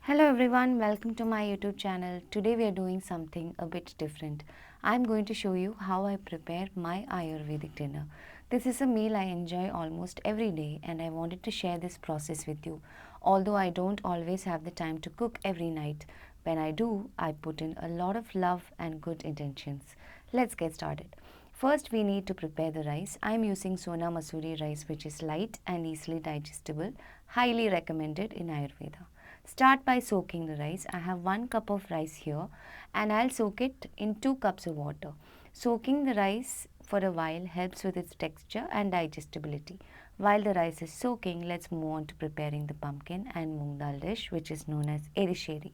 Hello everyone, welcome to my YouTube channel. Today we are doing something a bit different. I'm going to show you how I prepare my Ayurvedic dinner. This is a meal I enjoy almost every day and I wanted to share this process with you. Although I don't always have the time to cook every night, when I do, I put in a lot of love and good intentions. Let's get started. First, we need to prepare the rice. I'm using Sona Masoori rice, which is light and easily digestible, highly recommended in Ayurveda. Start by soaking the rice. I have 1 cup of rice here and I'll soak it in 2 cups of water. Soaking the rice for a while helps with its texture and digestibility. While the rice is soaking, let's move on to preparing the pumpkin and moong dal dish, which is known as Erissery.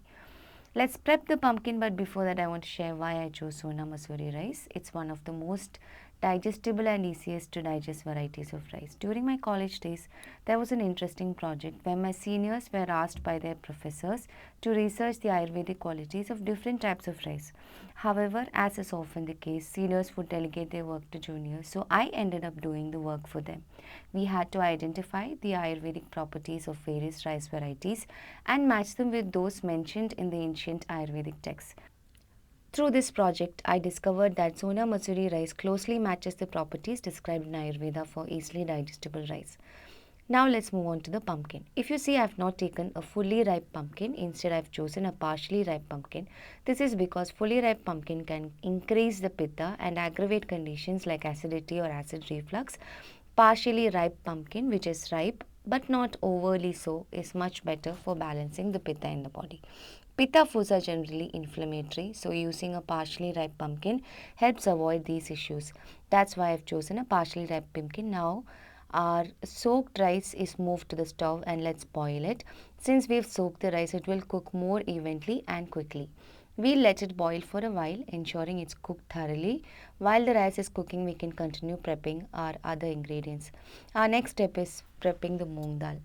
Let's prep the pumpkin, but before that I want to share why I chose Sona Masoori rice. It's one of the most digestible and easiest to digest varieties of rice. During my college days, there was an interesting project where my seniors were asked by their professors to research the Ayurvedic qualities of different types of rice. However, as is often the case, seniors would delegate their work to juniors, so I ended up doing the work for them. We had to identify the Ayurvedic properties of various rice varieties and match them with those mentioned in the ancient Ayurvedic texts. Through this project, I discovered that Sona Masoori rice closely matches the properties described in Ayurveda for easily digestible rice. Now let's move on to the pumpkin. If you see, I have not taken a fully ripe pumpkin. Instead, I have chosen a partially ripe pumpkin. This is because fully ripe pumpkin can increase the pitta and aggravate conditions like acidity or acid reflux. Partially ripe pumpkin, which is ripe but not overly so, is much better for balancing the pitta in the body. Pitta foods are generally inflammatory, so using a partially ripe pumpkin helps avoid these issues. That's why I've chosen a partially ripe pumpkin. Now, our soaked rice is moved to the stove and let's boil it. Since we've soaked the rice, it will cook more evenly and quickly. We'll let it boil for a while, ensuring it's cooked thoroughly. While the rice is cooking, we can continue prepping our other ingredients. Our next step is prepping the moong dal.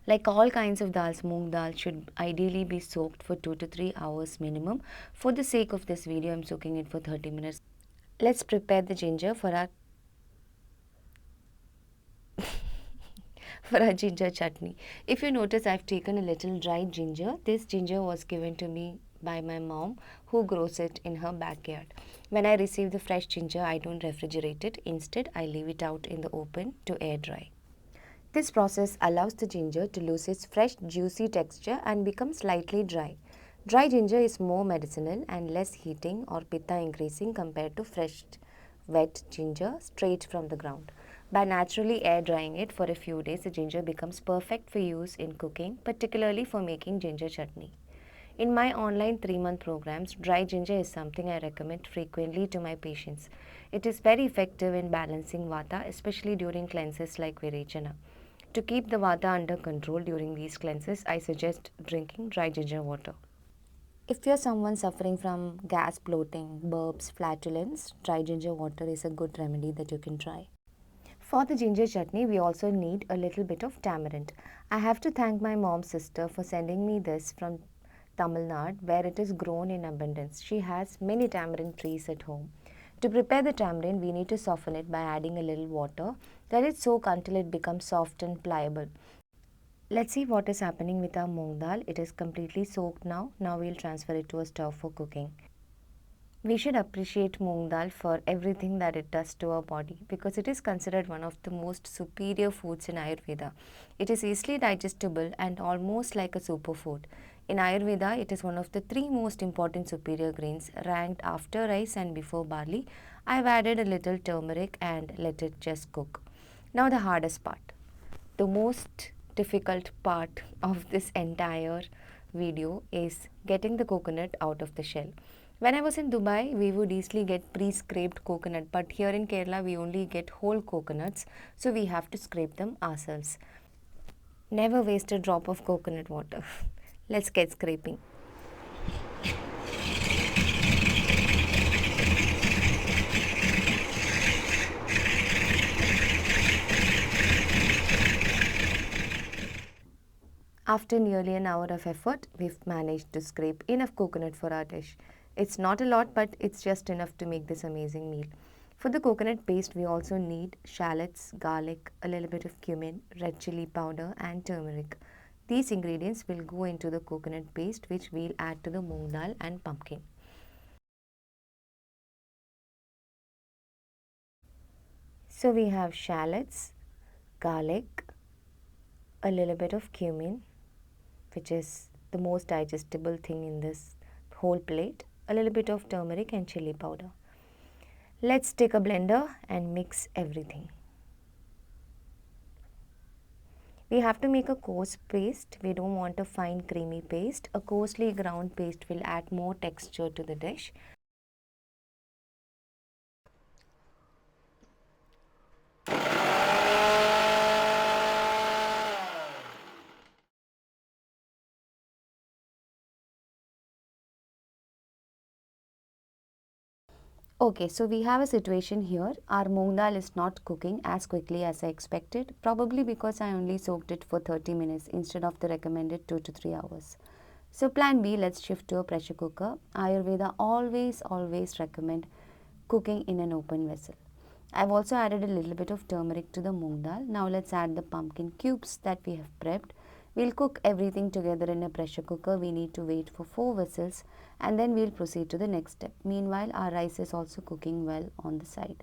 Like all kinds of dals, moong dal should ideally be soaked for 2 to 3 hours minimum. For the sake of this video, I'm soaking it for 30 minutes. Let's prepare the ginger for our ginger chutney. If you notice, I've taken a little dried ginger. This ginger was given to me by my mom, who grows it in her backyard. When I receive the fresh ginger, I don't refrigerate it. Instead, I leave it out in the open to air dry. This process allows the ginger to lose its fresh, juicy texture and become slightly dry. Dry ginger is more medicinal and less heating or pitta increasing compared to fresh, wet ginger straight from the ground. By naturally air drying it for a few days, the ginger becomes perfect for use in cooking, particularly for making ginger chutney. In my online 3-month programs, dry ginger is something I recommend frequently to my patients. It is very effective in balancing vata, especially during cleanses like Virechana. To keep the vata under control during these cleanses, I suggest drinking dry ginger water. If you're someone suffering from gas, bloating, burps, flatulence, dry ginger water is a good remedy that you can try. For the ginger chutney, we also need a little bit of tamarind. I have to thank my mom's sister for sending me this from Tamil Nadu, where it is grown in abundance. She has many tamarind trees at home. To prepare the tamarind, we need to soften it by adding a little water. Let it soak until it becomes soft and pliable. Let's see what is happening with our moong dal. It is completely soaked now. Now we'll transfer it to a stove for cooking. We should appreciate moong dal for everything that it does to our body because it is considered one of the most superior foods in Ayurveda. It is easily digestible and almost like a superfood. In Ayurveda, it is one of the 3 most important superior grains, ranked after rice and before barley. I've added a little turmeric and let it just cook. Now the hardest part. The most difficult part of this entire video is getting the coconut out of the shell. When I was in Dubai, we would easily get pre-scraped coconut, but here in Kerala, we only get whole coconuts, so we have to scrape them ourselves. Never waste a drop of coconut water. Let's get scraping. After nearly an hour of effort, we've managed to scrape enough coconut for our dish. It's not a lot, but it's just enough to make this amazing meal. For the coconut paste, we also need shallots, garlic, a little bit of cumin, red chili powder and turmeric. These ingredients will go into the coconut paste which we'll add to the moong dal and pumpkin. So we have shallots, garlic, a little bit of cumin, which is the most digestible thing in this whole plate, a little bit of turmeric and chili powder. Let's take a blender and mix everything. We have to make a coarse paste. We don't want a fine creamy paste. A coarsely ground paste will add more texture to the dish. Okay, so we have a situation here. Our moong dal is not cooking as quickly as I expected, probably because I only soaked it for 30 minutes instead of the recommended 2 to 3 hours. So plan B, let's shift to a pressure cooker. Ayurveda always recommend cooking in an open vessel. I've also added a little bit of turmeric to the moong dal. Now let's add the pumpkin cubes that we have prepped. We'll cook everything together in a pressure cooker. We need to wait for 4 whistles and then we'll proceed to the next step. Meanwhile, our rice is also cooking well on the side.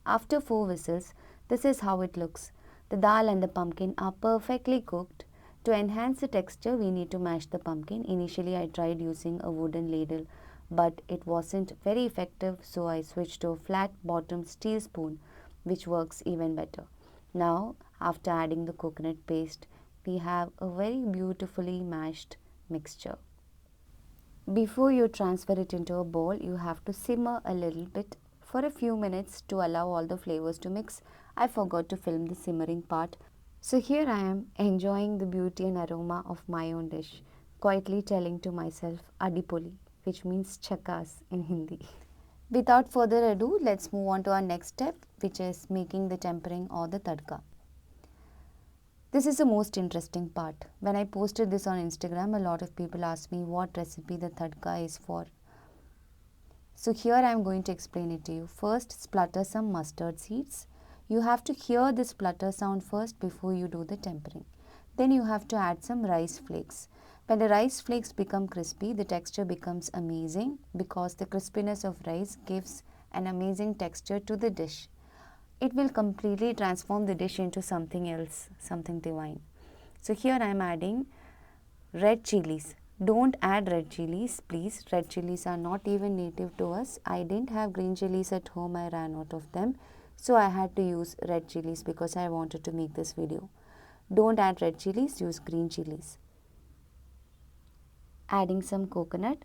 After 4 whistles, this is how it looks. The dal and the pumpkin are perfectly cooked. To enhance the texture, we need to mash the pumpkin. Initially, I tried using a wooden ladle, but it wasn't very effective, so I switched to a flat bottom steel spoon, which works even better. Now, after adding the coconut paste, we have a very beautifully mashed mixture. Before you transfer it into a bowl, you have to simmer a little bit for a few minutes to allow all the flavors to mix. I forgot to film the simmering part. So here I am enjoying the beauty and aroma of my own dish, quietly telling to myself Adipoli, which means chakas in Hindi. Without further ado, let's move on to our next step, which is making the tempering or the tadka. This is the most interesting part. When I posted this on Instagram, a lot of people asked me what recipe the tadka is for. So here I am going to explain it to you. First, splutter some mustard seeds. You have to hear the splutter sound first before you do the tempering. Then you have to add some rice flakes. When the rice flakes become crispy, the texture becomes amazing because the crispiness of rice gives an amazing texture to the dish. It will completely transform the dish into something else, something divine. So here I am adding red chilies. Don't add red chilies, please. Red chilies are not even native to us. I didn't have green chilies at home. I ran out of them. So I had to use red chilies because I wanted to make this video. Don't add red chilies, use green chilies. Adding some coconut.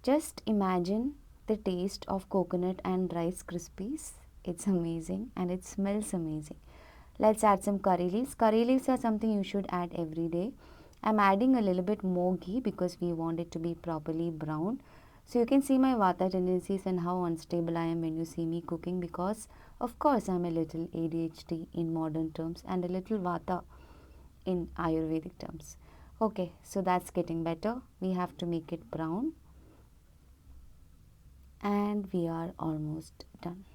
Just imagine the taste of coconut and rice krispies. It's amazing and it smells amazing. Let's add some curry leaves. Curry leaves are something you should add every day. I'm adding a little bit more ghee because we want it to be properly brown. So you can see my vata tendencies and how unstable I am when you see me cooking because of course I'm a little ADHD in modern terms and a little vata in Ayurvedic terms. Okay, so that's getting better. We have to make it brown and we are almost done.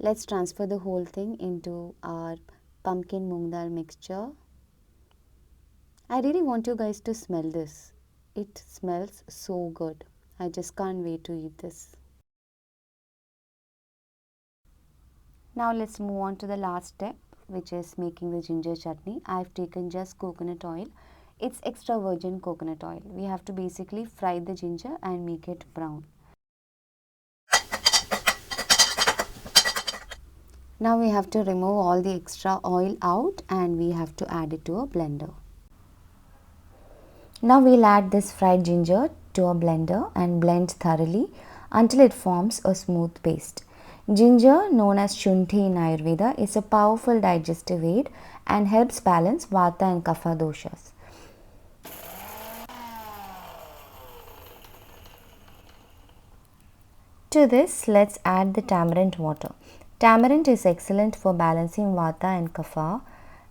Let's transfer the whole thing into our pumpkin moong dal mixture. I really want you guys to smell this. It smells so good. I just can't wait to eat this. Now let's move on to the last step, which is making the ginger chutney. I've taken just coconut oil. It's extra virgin coconut oil. We have to basically fry the ginger and make it brown. Now we have to remove all the extra oil out and we have to add it to a blender. Now we'll add this fried ginger to a blender and blend thoroughly until it forms a smooth paste. Ginger, known as Chutney in Ayurveda, is a powerful digestive aid and helps balance vata and kapha doshas. To this, let's add the tamarind water. Tamarind is excellent for balancing vata and kapha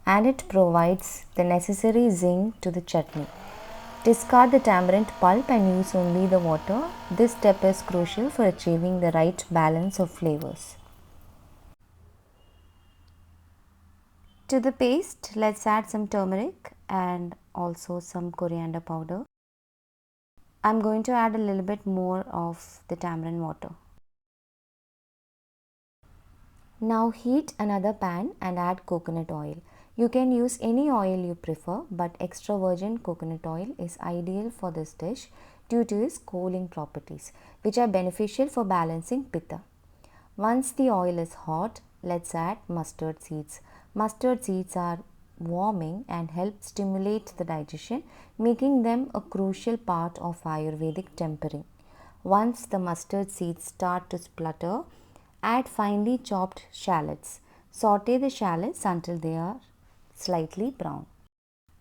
and it provides the necessary zing to the chutney. Discard the tamarind pulp and use only the water. This step is crucial for achieving the right balance of flavors. To the paste, let's add some turmeric and also some coriander powder. I'm going to add a little bit more of the tamarind water. Now heat another pan and add coconut oil. You can use any oil you prefer, but extra virgin coconut oil is ideal for this dish due to its cooling properties, which are beneficial for balancing pitta. Once the oil is hot, let's add mustard seeds. Mustard seeds are warming and help stimulate the digestion, making them a crucial part of Ayurvedic tempering. Once the mustard seeds start to splutter, add finely chopped shallots. Saute the shallots until they are slightly brown.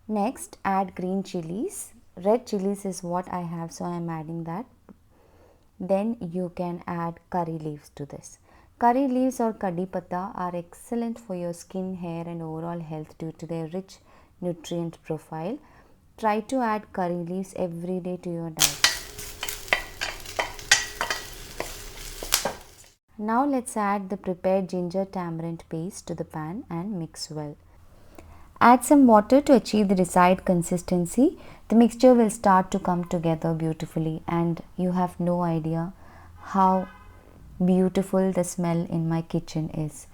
Next, add green chilies. Red chilies is what I have, so I am adding that. Then you can add curry leaves to this. Curry leaves or kadhi patta are excellent for your skin, hair and overall health due to their rich nutrient profile. Try to add curry leaves every day to your diet. Now let's add the prepared ginger tamarind paste to the pan and mix well. Add some water to achieve the desired consistency. The mixture will start to come together beautifully and you have no idea how beautiful the smell in my kitchen is.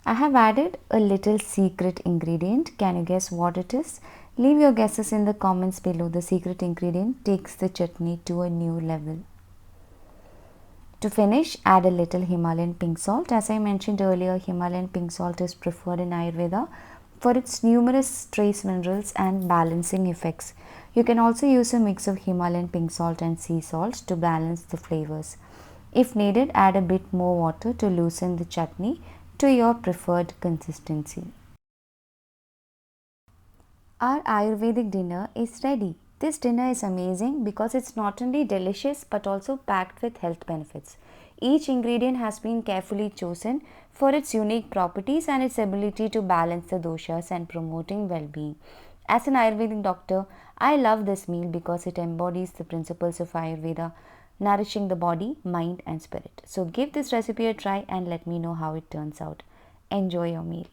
I have added a little secret ingredient. Can you guess what it is? Leave your guesses in the comments below. The secret ingredient takes the chutney to a new level. To finish, add a little Himalayan pink salt. As I mentioned earlier, Himalayan pink salt is preferred in Ayurveda for its numerous trace minerals and balancing effects. You can also use a mix of Himalayan pink salt and sea salt to balance the flavors. If needed, add a bit more water to loosen the chutney to your preferred consistency. Our Ayurvedic dinner is ready. This dinner is amazing because it's not only delicious but also packed with health benefits. Each ingredient has been carefully chosen for its unique properties and its ability to balance the doshas and promoting well-being. As an Ayurvedic doctor, I love this meal because it embodies the principles of Ayurveda, nourishing the body, mind and spirit. So give this recipe a try and let me know how it turns out. Enjoy your meal.